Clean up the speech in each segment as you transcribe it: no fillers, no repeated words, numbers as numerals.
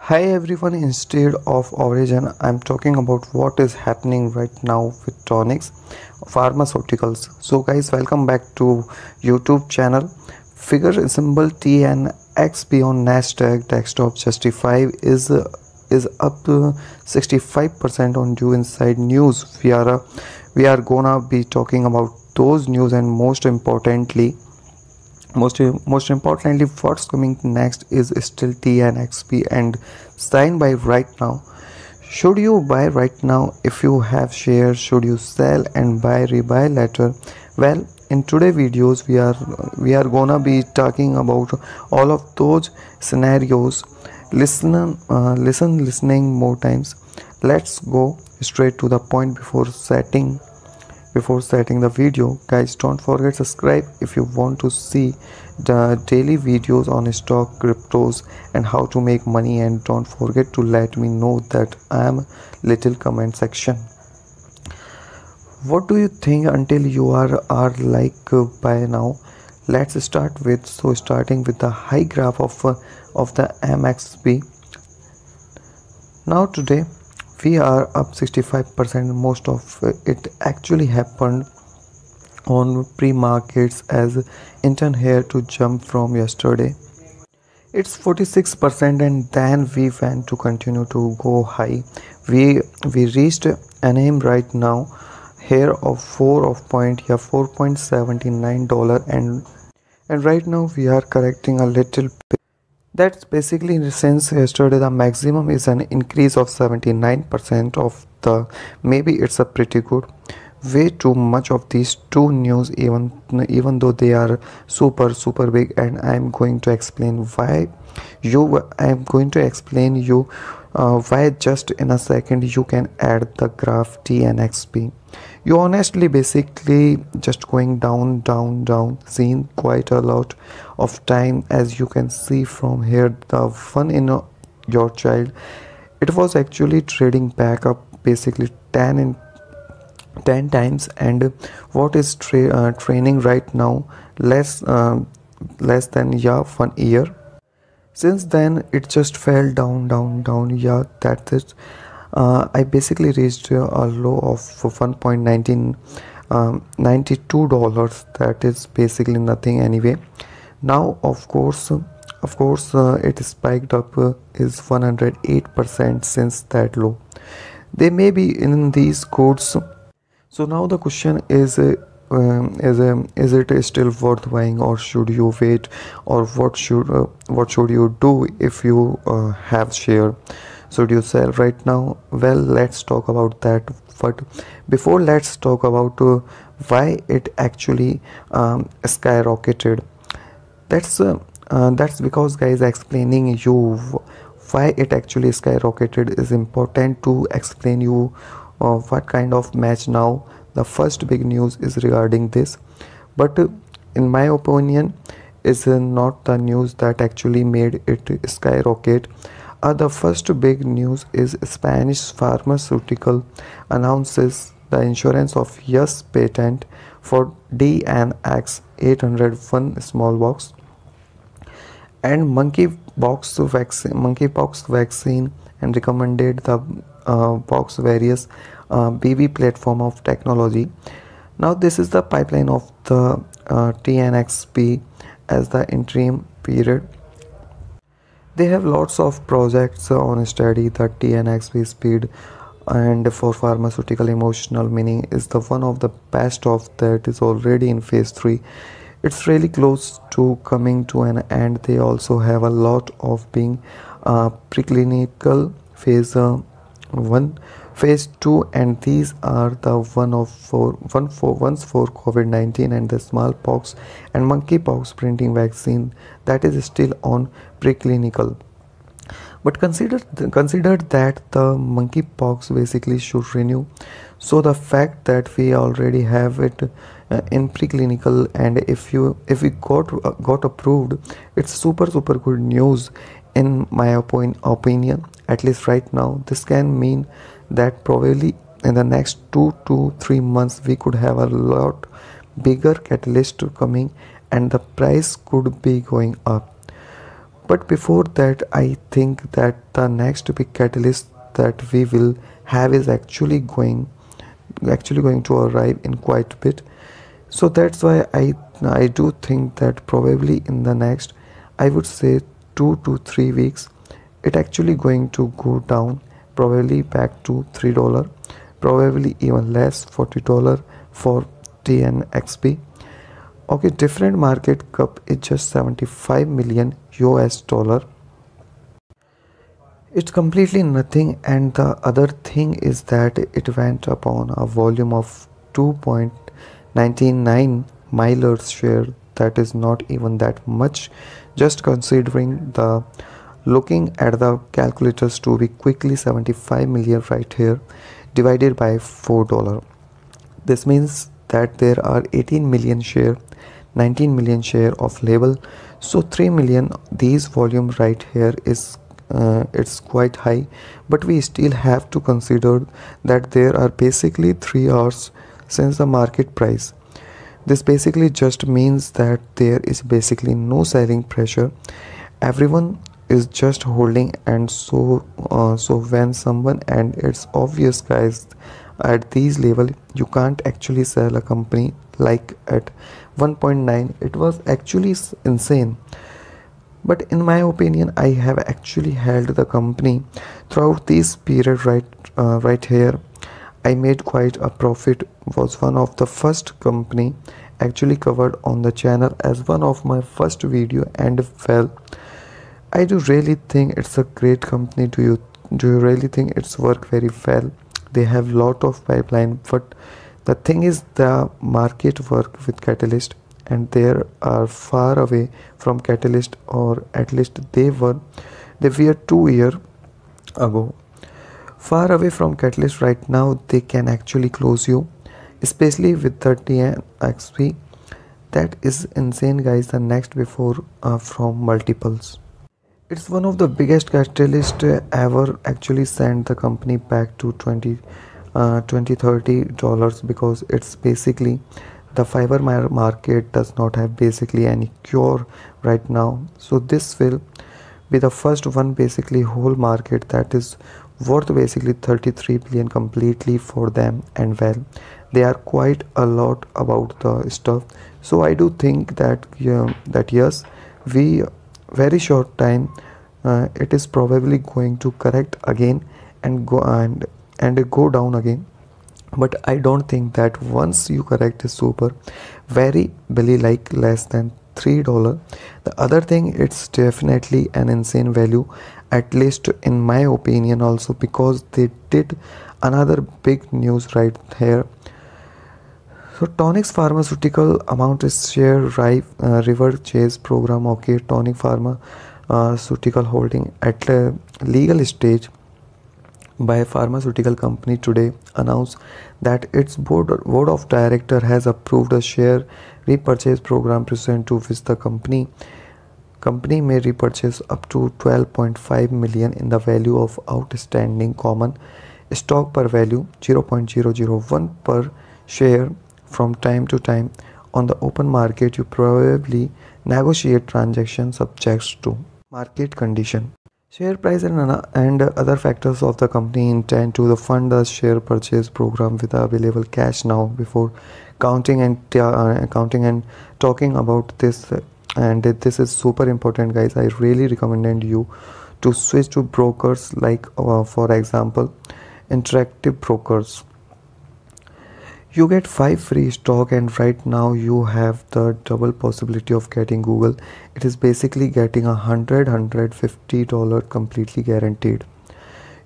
Hi everyone, instead of origin, I'm talking about what is happening right now with Tonix Pharmaceuticals. So guys, welcome back to YouTube channel. Figure symbol TNXP on Nasdaq desktop justify is up 65% on due inside news. We are gonna be talking about those news and most importantly, what's coming next is still TNXP and sign by right now. Should you buy right now if you have shares? Should you sell and rebuy later? Well, in today videos we are gonna be talking about all of those scenarios. Listening more times. Let's go straight to the point before setting the video. Guys, don't forget subscribe if you want to see the daily videos on stock, cryptos and how to make money, and don't forget to let me know that I am little comment section. What do you think until you are like by now? Let's start with starting with the high graph of the MXP. Now today we are up 65%. Most of it actually happened on pre-markets as intern here to jump from yesterday. It's 46% and then we went to continue to go high. We reached an aim right now here of 4.79 dollar, and right now we are correcting a little bit. That's basically since yesterday the maximum is an increase of 79% of the, maybe it's a pretty good. Way too much of these two news, even though they are super big, and I'm going to explain you why just in a second. You can add the graph TNXP. You honestly basically just going down, seen quite a lot of time. As you can see from here, the one in your child, it was actually trading back up basically 10 times, and what is training right now less than 1 year. Since then it just fell down. Yeah, that's it. I basically reached a low of 1.92 dollars. That is basically nothing anyway. Now of course it spiked up is 108% since that low. They may be in these codes. So now the question is it still worth buying, or should you wait, or what should you do if you have share? Should you sell right now? Well, let's talk about that. But before, let's talk about why it actually skyrocketed. That's because, guys, explaining you why it actually skyrocketed is important to explain you what kind of match now. The first big news is regarding this, but in my opinion is not the news that actually made it skyrocket. The first big news is Spanish pharmaceutical announces the insurance of yes patent for DNX 801 smallpox and monkeypox vaccine, and recommended the box various BB platform of technology. Now this is the pipeline of the TNXP as the interim period. They have lots of projects on study. The TNXP speed and for pharmaceutical emotional meaning is the one of the best of that is already in phase 3. It's really close to coming to an end. They also have a lot of being preclinical phase 1, phase 2, and these are the ones for COVID-19 and the smallpox and monkeypox printing vaccine that is still on preclinical. But consider that the monkeypox basically should renew. So the fact that we already have it in preclinical, and if we got approved, it's super good news in my opinion. At least right now, this can mean that probably in the next 2 to 3 months we could have a lot bigger catalyst coming, and the price could be going up. But before that, I think that the next big catalyst that we will have is actually going to arrive in quite a bit. So that's why I do think that probably in the next, I would say, 2 to 3 weeks, it actually going to go down, probably back to $3, probably even less, $40 for TNXP. Okay, different market cap is just 75 million US dollar. It's completely nothing, and the other thing is that it went upon a volume of 2.99 milers share. That is not even that much, just considering the looking at the calculators to be quickly 75 million right here divided by $4. This means that there are 18 million share, 19 million share of label, so 3 million. These volume right here is it's quite high, but we still have to consider that there are basically 3 hours since the market price. This basically just means that there is basically no selling pressure. Everyone is just holding, and so when someone, and it's obvious guys, at these level you can't actually sell a company like at 1.9. It was actually insane. But in my opinion, I have actually held the company throughout this period right here. I made quite a profit. Was one of the first company actually covered on the channel as one of my first video, and well, I do really think it's a great company. Do you really think it's work very well? They have lot of pipeline, but the thing is the market work with Catalyst, and they are far away from Catalyst, or at least they were 2 years ago. Far away from Catalyst right now, they can actually close you, especially with the TNXP. That is insane, guys. The next before from multiples. It's one of the biggest catalyst ever actually sent the company back to 20 $30, because it's basically the fiber market does not have basically any cure right now. So this will be the first one, basically whole market that is worth basically 33 billion completely for them, and well, they are quite a lot about the stuff. So I do think that that yes, we very short time it is probably going to correct again and go down again. But I don't think that once you correct is super very belly like less than $3. The other thing, it's definitely an insane value, at least in my opinion also, because they did another big news right here. So Tonix pharmaceutical amount is share river chase program. Okay, Tonix pharmaceutical holding at a legal stage by a pharmaceutical company today announced that its board of director has approved a share repurchase program pursuant to which the company may repurchase up to 12.5 million in the value of outstanding common stock per value 0.001 per share from time to time on the open market. You probably negotiate transactions subject to market condition, share price, and other factors of the company intend to fund the share purchase program with available cash. Now, before counting and talking about this, and this is super important, guys, I really recommend you to switch to brokers like, for example, interactive brokers. You get 5 free stock, and right now you have the double possibility of getting Google. It is basically getting $150 completely guaranteed.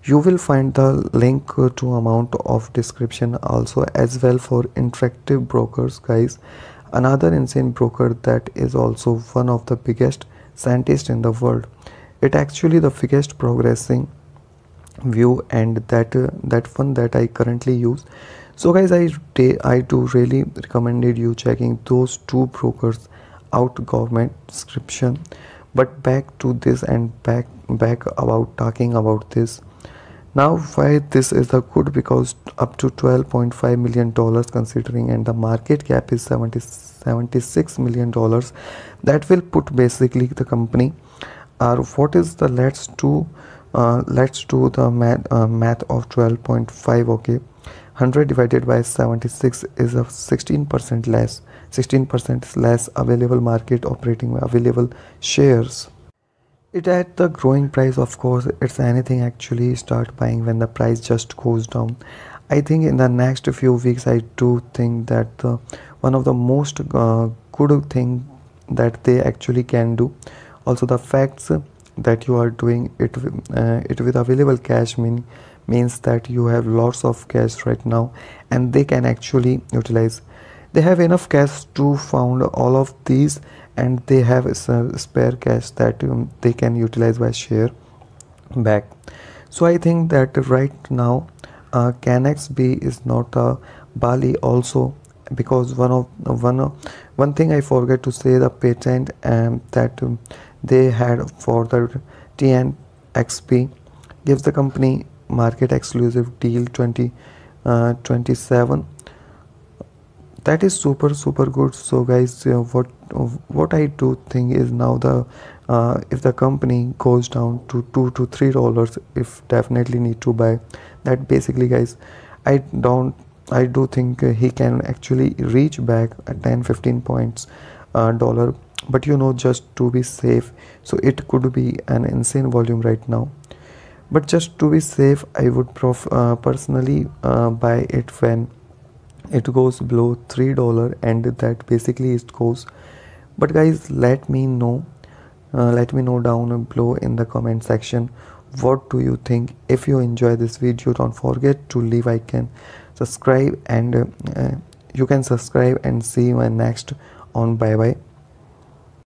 You will find the link to amount of description also as well for interactive brokers, guys. Another insane broker that is also one of the biggest scientists in the world. It actually the biggest progressing view, and that one that I currently use. So guys, I do really recommended you checking those two brokers out government description. But back to this, and back about talking about this. Now why this is the good, because up to $12.5 million considering, and the market cap is $76 million, that will put basically the company What is the let's do the math of 12.5. Okay, 100 divided by 76 is a 16% less. 16% less available market operating available shares. It at the growing price, of course. It's anything actually start buying when the price just goes down. I think in the next few weeks, I do think that the one of the most good thing that they actually can do. Also, the facts that you are doing it with available cash means that you have lots of cash right now, and they can actually utilize. They have enough cash to fund all of these, and they have spare cash that they can utilize by share back. So I think that right now Canex B is not a Bali also, because one thing I forget to say, the patent that they had for the TNXP gives the company market exclusive deal 2027. That is super good. So guys, what I do think is now the if the company goes down to $2 to $3, if definitely need to buy that. Basically guys, i don't I do think he can actually reach back at 10-15 points dollar, but just to be safe. So it could be an insane volume right now, but just to be safe, I would personally buy it when it goes below $3, and that basically it goes. But guys, let me know down below in the comment section, what do you think? If you enjoy this video, don't forget to leave icon, subscribe, and you can subscribe, and see you next on bye bye.